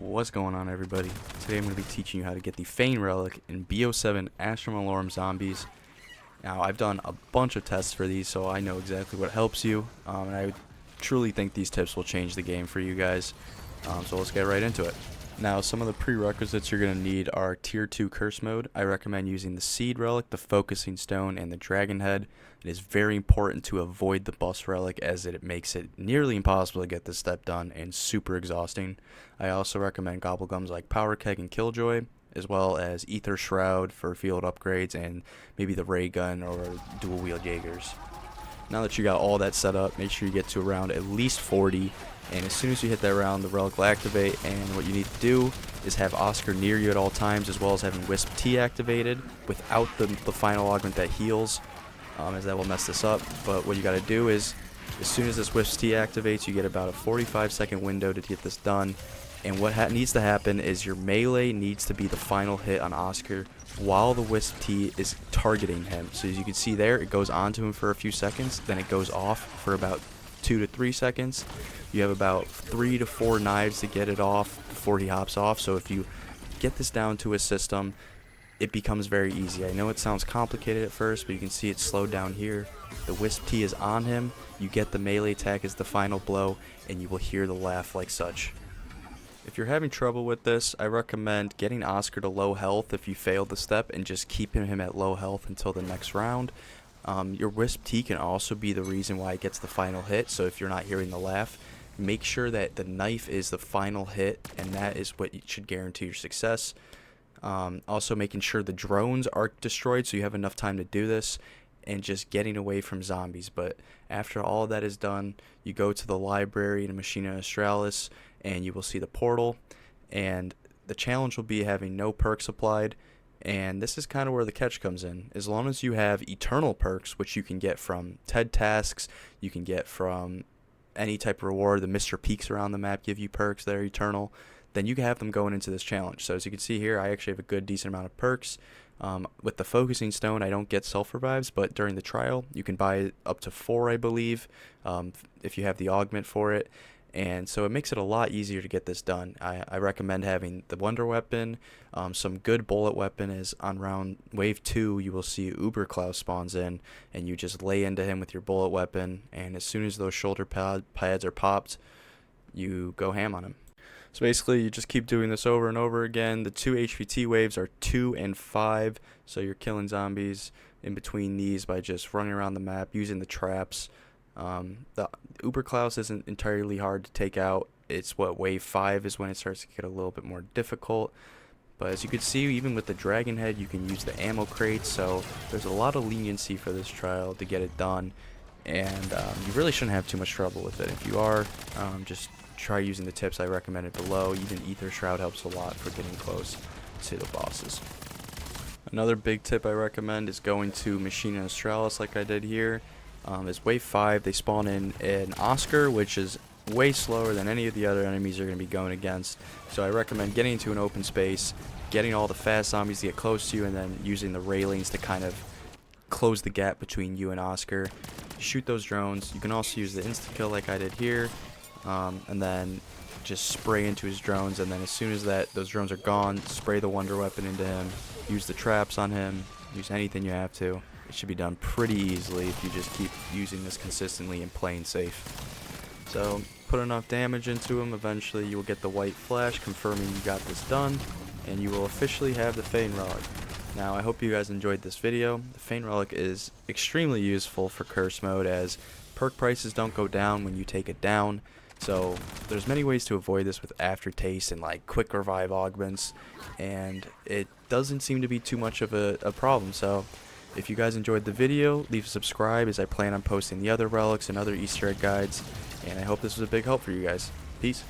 What's going on, everybody? Today I'm going to be teaching you how to get the FANG relic in BO7 Astra Malorum zombies. Now, I've done a bunch of tests for these, so I know exactly what helps you, and I truly think these tips will change the game for you guys. So let's get right into it. Now, some of the prerequisites you're going to need are Tier 2 Curse Mode. I recommend using the Seed Relic, the Focusing Stone, and the Dragon Head. It is very important to avoid the Bust Relic, as it makes it nearly impossible to get this step done and super exhausting. I also recommend Gobblegums like Power Keg and Killjoy, as well as Ether Shroud for field upgrades, and maybe the Ray Gun or Dual Wield Jaegers. Now that you got all that set up, make sure you get to around at least 40, and as soon as you hit that round, the relic will activate. And what you need to do is have Oscar near you at all times, as well as having Wisp T activated without the final augment that heals, as that will mess this up. But what you got to do is, as soon as this Wisp T activates, you get about a 45-second window to get this done. And what needs to happen is your melee needs to be the final hit on Oscar while the Wisp T is targeting him. So as you can see there, it goes onto him for a few seconds, then it goes off for about 2 to 3 seconds. You have about 3 to 4 knives to get it off before he hops off. So if you get this down to a system, it becomes very easy. I know it sounds complicated at first, but you can see it's slowed down here. The Wisp T is on him, you get the melee attack as the final blow, and you will hear the laugh like such. If you're having trouble with this, I recommend getting Oscar to low health if you fail the step, and just keeping him at low health until the next round. Your Wisp T can also be the reason why it gets the final hit, so if you're not hearing the laugh, make sure that the knife is the final hit, and that is what should guarantee your success. Also making sure the drones are destroyed so you have enough time to do this, and just getting away from zombies. But after all of that is done, you go to the library in Machina Australis, and you will see the portal, and the challenge will be having no perks applied. And this is kind of where the catch comes in. As long as you have eternal perks, which you can get from TED tasks, you can get from any type of reward, the Mr. Peaks around the map give you perks that are eternal, then you can have them going into this challenge. So as you can see here, I actually have a good decent amount of perks. With the Focusing Stone, I don't get self revives, but during the trial, you can buy up to 4, I believe, if you have the augment for it. And so it makes it a lot easier to get this done. I recommend having the Wonder Weapon, some good bullet weapon. Is on round wave 2, you will see Uber Klaus spawns in, and you just lay into him with your bullet weapon, and as soon as those shoulder pads are popped, you go ham on him. So basically, you just keep doing this over and over again. The 2 HVT waves are 2 and 5, so you're killing zombies in between these by just running around the map, using the traps. The Uber Klaus isn't entirely hard to take out. It's wave 5 is when it starts to get a little bit more difficult. But as you can see, even with the Dragon Head, you can use the ammo crates, so there's a lot of leniency for this trial to get it done. And you really shouldn't have too much trouble with it. If you are, just try using the tips I recommended below. Even Ether Shroud helps a lot for getting close to the bosses. Another big tip I recommend is going to Machina Australis like I did here. Is wave 5, they spawn in an Oscar, which is way slower than any of the other enemies you're going to be going against. So I recommend getting into an open space, getting all the fast zombies to get close to you, and then using the railings to kind of close the gap between you and Oscar. Shoot those drones. You can also use the insta-kill like I did here, and then just spray into his drones, and then as soon as those drones are gone, spray the Wonder Weapon into him, use the traps on him, use anything you have to. It should be done pretty easily if you just keep using this consistently and playing safe. So put enough damage into him, eventually you will get the white flash confirming you got this done, and you will officially have the FANG relic. Now I hope you guys enjoyed this video. The FANG relic is extremely useful for curse mode, as perk prices don't go down when you take it down. So there's many ways to avoid this with aftertaste and like quick revive augments, and it doesn't seem to be too much of a problem. So if you guys enjoyed the video, leave a subscribe, as I plan on posting the other relics and other Easter egg guides, and I hope this was a big help for you guys. Peace.